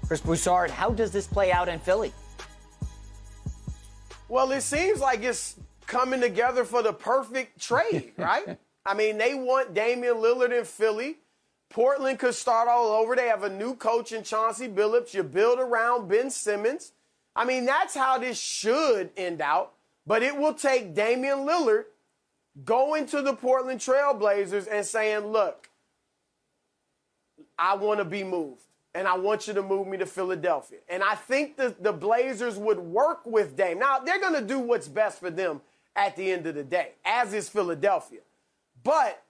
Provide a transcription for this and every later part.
Chris Broussard, how does this play out in Philly? Well, it seems like it's coming together for the perfect trade, right? I mean, they want Damian Lillard in Philly. Portland could start all over. They have a new coach in Chauncey Billups. You build around Ben Simmons. I mean, that's how this should end out. But it will take Damian Lillard going to the Portland Trail Blazers and saying, look, I want to be moved, and I want you to move me to Philadelphia. And I think the Blazers would work with Dame. Now, they're going to do what's best for them at the end of the day, as is Philadelphia. But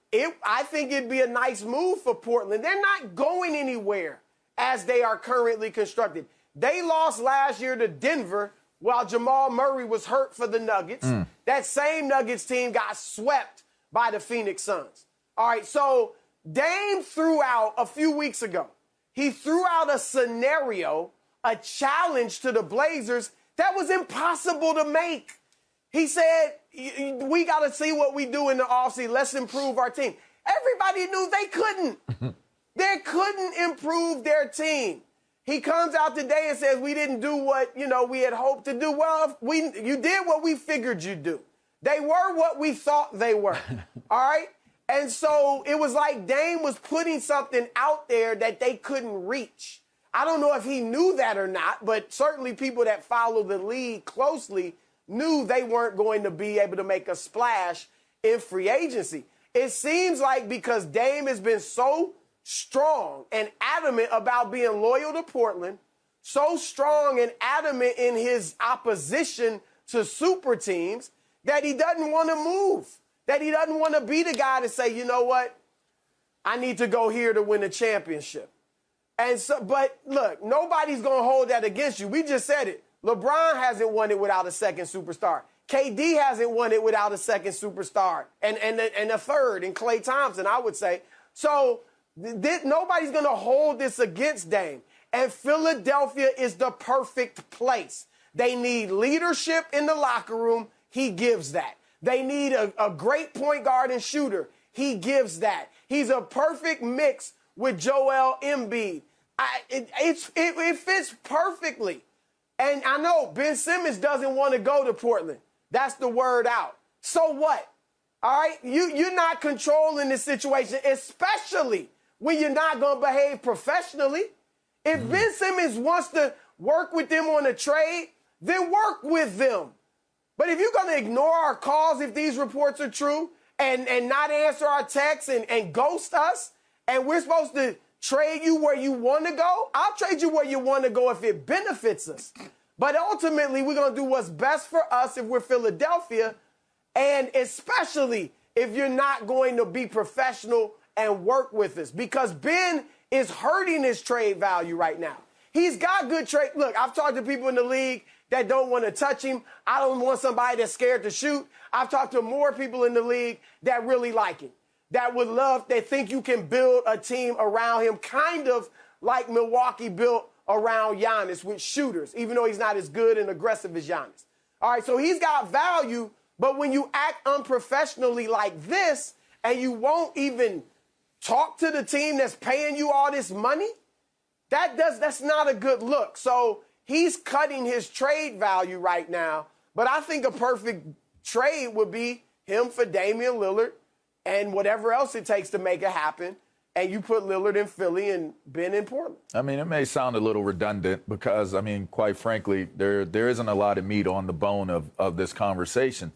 I think it'd be a nice move for Portland. They're not going anywhere as they are currently constructed. They lost last year to Denver while Jamal Murray was hurt for the Nuggets. That same Nuggets team got swept by the Phoenix Suns. All right, so Dame threw out a few weeks ago. He threw out a scenario, a challenge to the Blazers that was impossible to make. He said, we got to see what we do in the offseason. Let's improve our team. Everybody knew they couldn't. They couldn't improve their team. He comes out today and says, we didn't do what, we had hoped to do. Well, you did what we figured you'd do. They were what we thought they were. All right? And so it was like Dame was putting something out there that they couldn't reach. I don't know if he knew that or not, but certainly people that follow the league closely knew they weren't going to be able to make a splash in free agency. It seems like because Dame has been so strong and adamant about being loyal to Portland, so strong and adamant in his opposition to super teams, that he doesn't want to move, that he doesn't want to be the guy to say, you know what, I need to go here to win a championship. And so, but look, nobody's going to hold that against you. We just said it. LeBron hasn't won it without a second superstar. KD hasn't won it without a second superstar and a third in Klay Thompson, I would say. So nobody's going to hold this against Dame. And Philadelphia is the perfect place. They need leadership in the locker room. He gives that. They need a great point guard and shooter. He gives that. He's a perfect mix with Joel Embiid. It fits perfectly. And I know Ben Simmons doesn't want to go to Portland. That's the word out. So what? All right? You're not controlling the situation, especially when you're not going to behave professionally. If Ben Simmons wants to work with them on a trade, then work with them. But if you're going to ignore our calls if these reports are true and not answer our texts and ghost us, and we're supposed to trade you where you want to go, I'll trade you where you want to go if it benefits us. But ultimately, we're going to do what's best for us if we're Philadelphia, and especially if you're not going to be professional and work with us, because Ben is hurting his trade value right now. He's got good trade. Look, I've talked to people in the league that don't want to touch him. I don't want somebody that's scared to shoot. I've talked to more people in the league that really like him, that would love, they think you can build a team around him, kind of like Milwaukee built around Giannis with shooters, even though he's not as good and aggressive as Giannis. All right, so he's got value, but when you act unprofessionally like this and you won't even talk to the team that's paying you all this money, that's not a good look. So he's cutting his trade value right now, but I think a perfect trade would be him for Damian Lillard and whatever else it takes to make it happen, and you put Lillard in Philly and Ben in Portland. I mean, it may sound a little redundant because, I mean, quite frankly, there isn't a lot of meat on the bone of this conversation.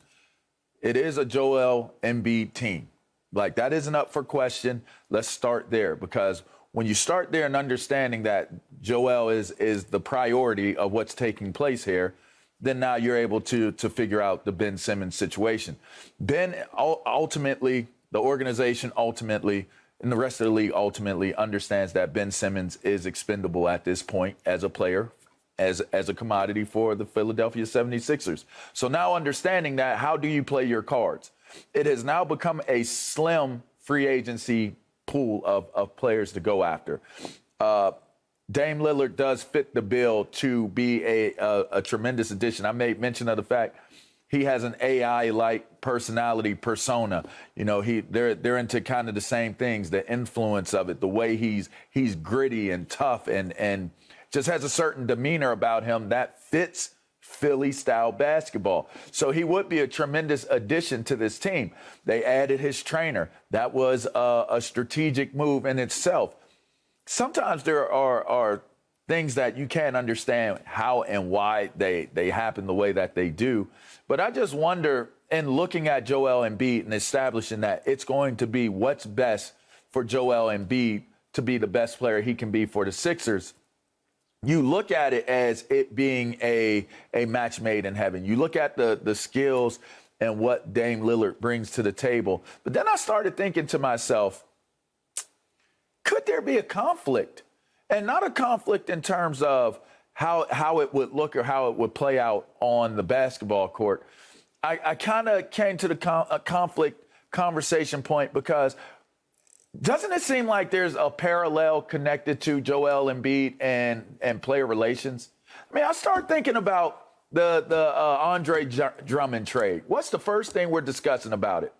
It is a Joel Embiid team. Like, that isn't up for question. Let's start there, because when you start there and understanding that Joel is the priority of what's taking place here, then now you're able to figure out the Ben Simmons situation. Ben ultimately, the organization ultimately, and the rest of the league ultimately understands that Ben Simmons is expendable at this point as a player, as a commodity for the Philadelphia 76ers. So now understanding that, how do you play your cards? It has now become a slim free agency pool of players to go after. Dame Lillard does fit the bill to be a tremendous addition. I made mention of the fact he has an AI-like personality persona. You know, they're into kind of the same things, the influence of it, the way he's gritty and tough and just has a certain demeanor about him that fits Philly-style basketball. So he would be a tremendous addition to this team. They added his trainer. That was a strategic move in itself. Sometimes there are things that you can't understand how and why they happen the way that they do. But I just wonder, in looking at Joel Embiid and establishing that it's going to be what's best for Joel Embiid to be the best player he can be for the Sixers, you look at it as it being a match made in heaven. You look at the skills and what Dame Lillard brings to the table. But then I started thinking to myself, could there be a conflict? And not a conflict in terms of how it would look or how it would play out on the basketball court. I kind of came to the conflict conversation point because doesn't it seem like there's a parallel connected to Joel Embiid and player relations? I mean, I start thinking about the Andre Drummond trade. What's the first thing we're discussing about it?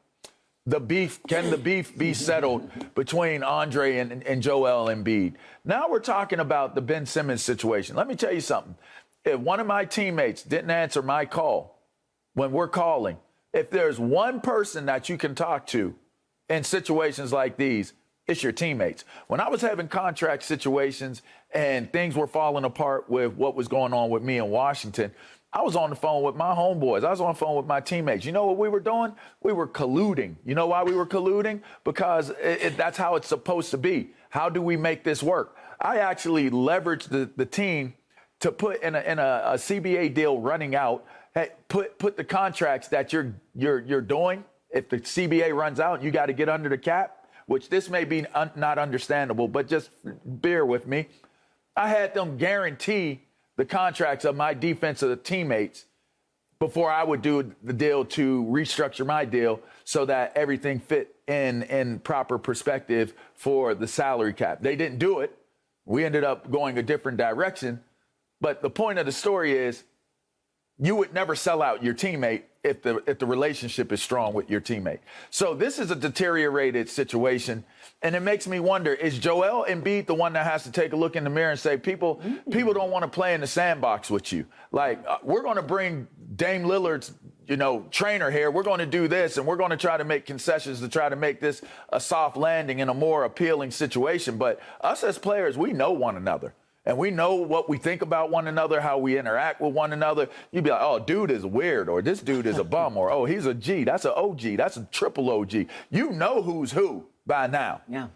The beef. Can the beef be settled between Andre and Joel Embiid? Now we're talking about the Ben Simmons situation. Let me tell you something. If one of my teammates didn't answer my call when we're calling, if there's one person that you can talk to in situations like these, it's your teammates. When I was having contract situations and things were falling apart with what was going on with me in Washington, I was on the phone with my homeboys. I was on the phone with my teammates. You know what we were doing? We were colluding. You know why we were colluding? Because that's how it's supposed to be. How do we make this work? I actually leveraged the team to put in a CBA deal running out. Hey, put the contracts that you're doing. If the CBA runs out, you got to get under the cap, which this may be not understandable, but just bear with me. I had them guarantee the contracts of my defensive teammates before I would do the deal to restructure my deal so that everything fit in proper perspective for the salary cap. They didn't do it. We ended up going a different direction. But the point of the story is you would never sell out your teammate if the relationship is strong with your teammate. So this is a deteriorated situation. And it makes me wonder, is Joel Embiid the one that has to take a look in the mirror and say, people don't want to play in the sandbox with you? Like, we're going to bring Dame Lillard's, trainer here. We're going to do this, and we're going to try to make concessions to try to make this a soft landing in a more appealing situation. But us as players, we know one another. And we know what we think about one another, how we interact with one another. You'd be like, oh, dude is weird, or this dude is a bum, or, oh, he's a G. That's an OG. That's a triple OG. You know who's who by now. Yeah.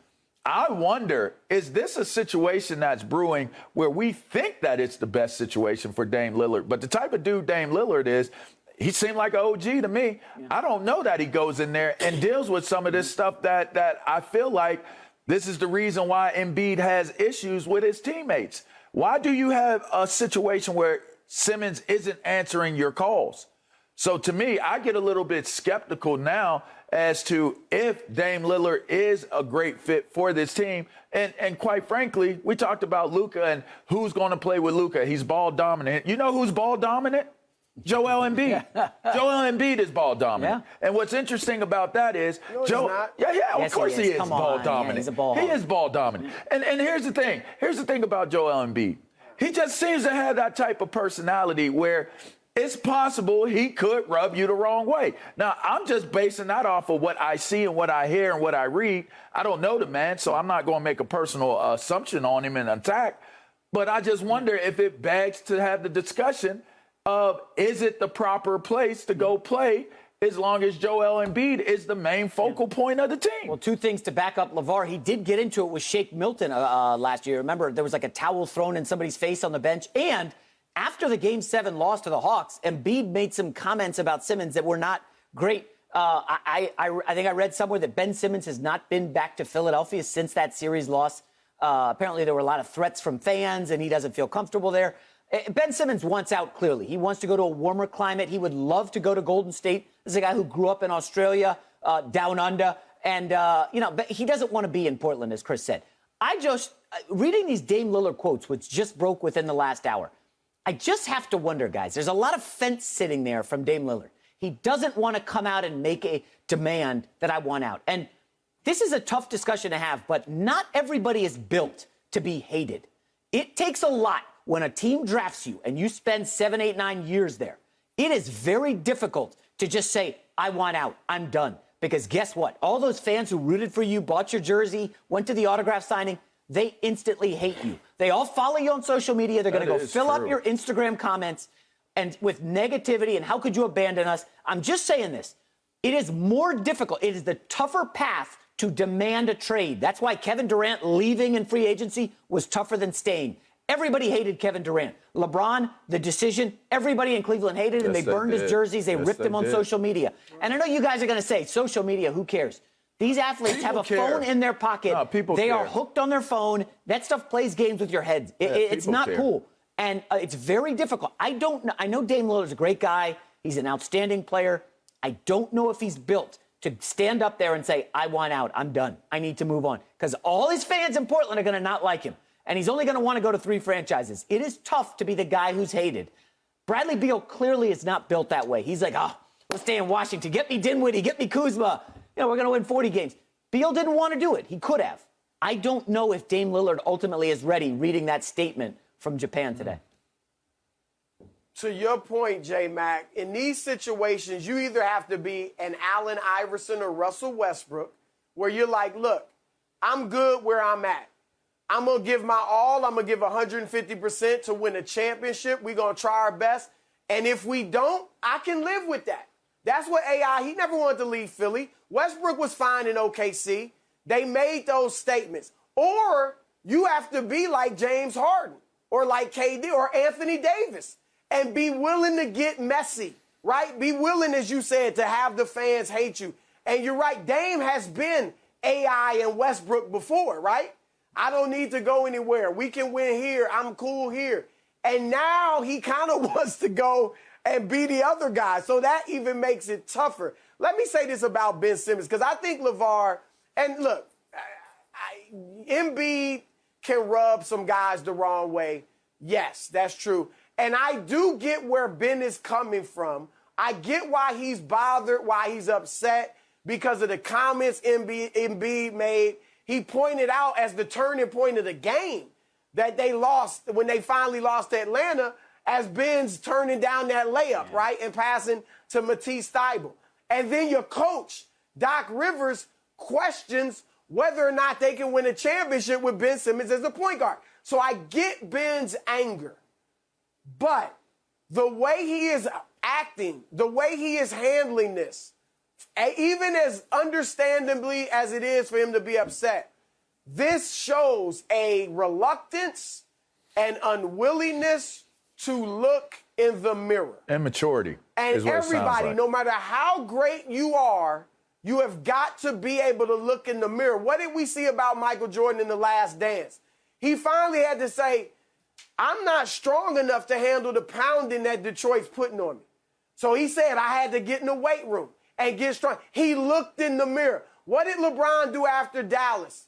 I wonder, is this a situation that's brewing where we think that it's the best situation for Dame Lillard? But the type of dude Dame Lillard is, he seemed like an OG to me. Yeah. I don't know that he goes in there and deals with some of this stuff that I feel like this is the reason why Embiid has issues with his teammates. Why do you have a situation where Simmons isn't answering your calls? So to me, I get a little bit skeptical now as to if Dame Lillard is a great fit for this team. And quite frankly, we talked about Luka and who's going to play with Luka. He's ball dominant. You know who's ball dominant? Joel Embiid. Joel Embiid is ball dominant. Yeah. And what's interesting about that is, no, of course he is ball dominant. Yeah, he's a ball he is ball dominant. And here's the thing. Here's the thing about Joel Embiid. He just seems to have that type of personality where it's possible he could rub you the wrong way. Now, I'm just basing that off of what I see and what I hear and what I read. I don't know the man, so I'm not going to make a personal assumption on him and attack. But I just wonder if it begs to have the discussion of, is it the proper place to go play as long as Joel Embiid is the main focal point of the team? Well, two things to back up LeVar. He did get into it with Shake Milton last year. Remember, there was like a towel thrown in somebody's face on the bench. And after the Game 7 loss to the Hawks, Embiid made some comments about Simmons that were not great. I think I read somewhere that Ben Simmons has not been back to Philadelphia since that series loss. Apparently, there were a lot of threats from fans, and he doesn't feel comfortable there. Ben Simmons wants out, clearly. He wants to go to a warmer climate. He would love to go to Golden State. This is a guy who grew up in Australia, down under. And, but he doesn't want to be in Portland, as Chris said. Reading these Dame Lillard quotes, which just broke within the last hour, I just have to wonder, guys, there's a lot of fence sitting there from Dame Lillard. He doesn't want to come out and make a demand that I want out. And this is a tough discussion to have, but not everybody is built to be hated. It takes a lot when a team drafts you and you spend 7, 8, 9 years there, it is very difficult to just say, I want out, I'm done. Because guess what? All those fans who rooted for you, bought your jersey, went to the autograph signing, they instantly hate you. They all follow you on social media. They're going to go fill up your Instagram comments and with negativity and how could you abandon us? I'm just saying this. It is more difficult. It is the tougher path to demand a trade. That's why Kevin Durant leaving in free agency was tougher than staying. Everybody hated Kevin Durant. LeBron, the decision, everybody in Cleveland hated him. They burned his jerseys. They ripped him on social media. And I know you guys are going to say, social media, who cares? These athletes have a phone in their pocket. They are hooked on their phone. That stuff plays games with your heads. It's not cool. And it's very difficult. I know Dame Lillard's a great guy. He's an outstanding player. I don't know if he's built to stand up there and say, I want out. I'm done. I need to move on. Because all his fans in Portland are going to not like him. And he's only going to want to go to 3 franchises. It is tough to be the guy who's hated. Bradley Beal clearly is not built that way. He's like, we'll stay in Washington. Get me Dinwiddie. Get me Kuzma. We're going to win 40 games. Beal didn't want to do it. He could have. I don't know if Dame Lillard ultimately is ready reading that statement from Japan today. To your point, J-Mac, in these situations, you either have to be an Allen Iverson or Russell Westbrook, where you're like, look, I'm good where I'm at. I'm going to give my all. I'm going to give 150% to win a championship. We're going to try our best. And if we don't, I can live with that. That's what AI, he never wanted to leave Philly. Westbrook was fine in OKC. They made those statements. Or you have to be like James Harden or like KD or Anthony Davis and be willing to get messy, right? Be willing, as you said, to have the fans hate you. And you're right, Dame has been AI and Westbrook before, right? I don't need to go anywhere. We can win here. I'm cool here. And now he kind of wants to go and be the other guy. So that even makes it tougher. Let me say this about Ben Simmons, because I think LeVar, and look, Embiid can rub some guys the wrong way. Yes, that's true. And I do get where Ben is coming from. I get why he's bothered, why he's upset, because of the comments Embiid made. He pointed out as the turning point of the game that they lost when they finally lost to Atlanta, as Ben's turning down that layup, right, and passing to Matisse Thybulle. And then your coach, Doc Rivers, questions whether or not they can win a championship with Ben Simmons as the point guard. So I get Ben's anger. But the way he is acting, the way he is handling this, even as understandably as it is for him to be upset, this shows a reluctance and unwillingness to look in the mirror. Immaturity. And everybody, no matter how great you are, you have got to be able to look in the mirror. What did we see about Michael Jordan in The Last Dance? He finally had to say, I'm not strong enough to handle the pounding that Detroit's putting on me. So he said, I had to get in the weight room and get strong. He looked in the mirror. What did LeBron do after Dallas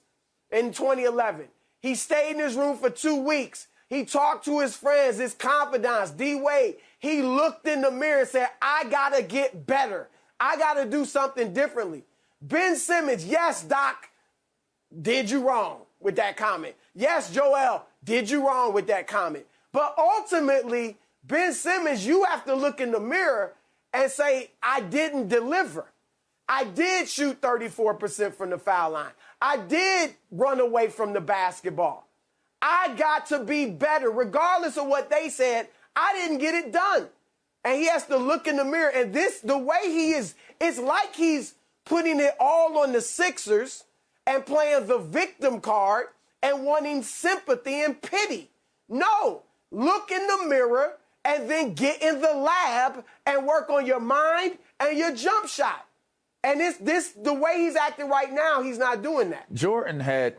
in 2011? He stayed in his room for 2 weeks. He talked to his friends, his confidants, D-Wade. He looked in the mirror and said, I got to get better. I got to do something differently. Ben Simmons, yes, Doc, did you wrong with that comment. Yes, Joel, did you wrong with that comment. But ultimately, Ben Simmons, you have to look in the mirror and say, I didn't deliver. I did shoot 34% from the foul line. I did run away from the basketball. I got to be better. Regardless of what they said, I didn't get it done. And he has to look in the mirror. And this, the way he is, it's like he's putting it all on the Sixers and playing the victim card and wanting sympathy and pity. No, look in the mirror and then get in the lab and work on your mind and your jump shot. And the way he's acting right now, he's not doing that. Jordan had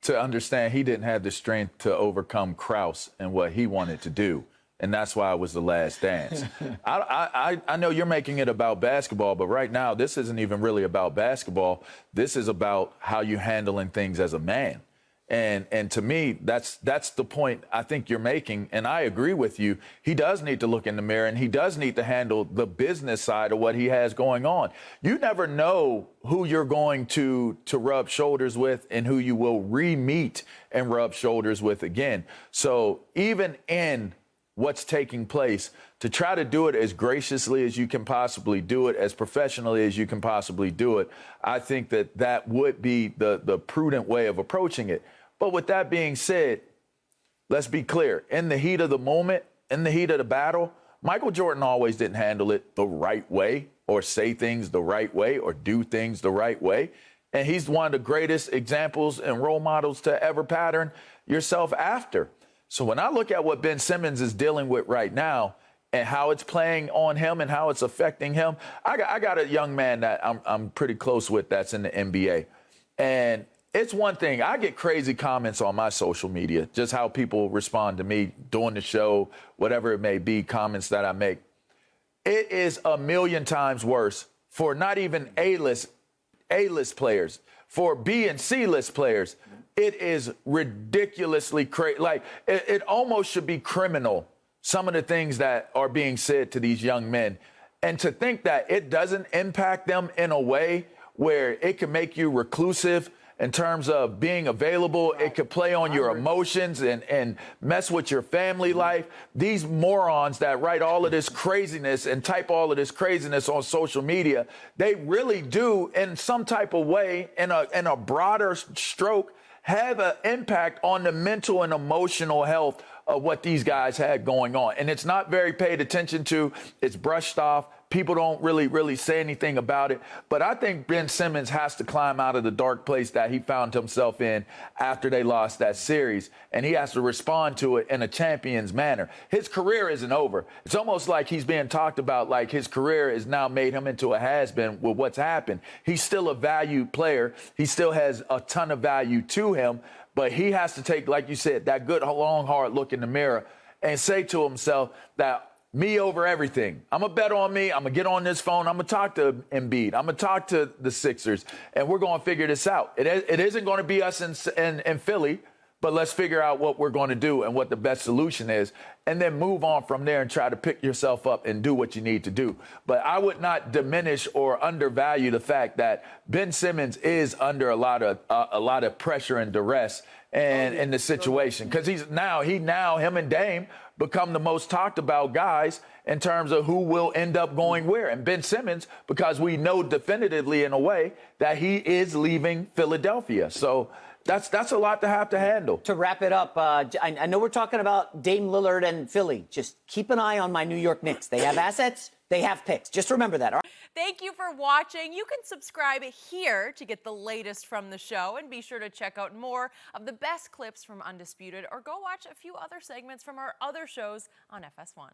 to understand he didn't have the strength to overcome Krause and what he wanted to do. And that's why it was The Last Dance. I know you're making it about basketball, but right now this isn't even really about basketball. This is about how you're handling things as a man. And to me, that's the point I think you're making, and I agree with you. He does need to look in the mirror, and he does need to handle the business side of what he has going on. You never know who you're going to rub shoulders with and who you will re-meet and rub shoulders with again. So even in what's taking place, to try to do it as graciously as you can possibly do it, as professionally as you can possibly do it, I think that would be the prudent way of approaching it. But with that being said, let's be clear. In the heat of the moment, in the heat of the battle, Michael Jordan always didn't handle it the right way or say things the right way or do things the right way. And he's one of the greatest examples and role models to ever pattern yourself after. So when I look at what Ben Simmons is dealing with right now and how it's playing on him and how it's affecting him, I got a young man that I'm pretty close with that's in the NBA. And it's one thing. I get crazy comments on my social media, just how people respond to me doing the show, whatever it may be, comments that I make. It is a million times worse for not even A-list players, for B and C-list players. It is ridiculously crazy. Like, it almost should be criminal, some of the things that are being said to these young men. And to think that it doesn't impact them in a way where it can make you reclusive in terms of being available, it could play on your emotions and mess with your family life. These morons that write all of this craziness and type all of this craziness on social media, they really do, in some type of way, in a broader stroke, have an impact on the mental and emotional health of what these guys had going on. And it's not very paid attention to. It's brushed off. People don't really say anything about it. But I think Ben Simmons has to climb out of the dark place that he found himself in after they lost that series. And he has to respond to it in a champion's manner. His career isn't over. It's almost like he's being talked about like his career has now made him into a has-been with what's happened. He's still a valued player. He still has a ton of value to him. But he has to take, like you said, that good, long, hard look in the mirror and say to himself that me over everything. I'm going to bet on me. I'm going to get on this phone. I'm going to talk to Embiid. I'm going to talk to the Sixers, and we're going to figure this out. It isn't going to be us in Philly, but let's figure out what we're going to do and what the best solution is, and then move on from there and try to pick yourself up and do what you need to do. But I would not diminish or undervalue the fact that Ben Simmons is under a lot of pressure and duress and in the situation, because him and Dame become the most talked about guys in terms of who will end up going where. And Ben Simmons, because we know definitively in a way that he is leaving Philadelphia. So that's a lot to have to handle. To wrap it up, I know we're talking about Dame Lillard and Philly. Just keep an eye on my New York Knicks. They have assets. They have picks. Just remember that. All right? Thank you for watching. You can subscribe here to get the latest from the show, and be sure to check out more of the best clips from Undisputed, or go watch a few other segments from our other shows on FS1.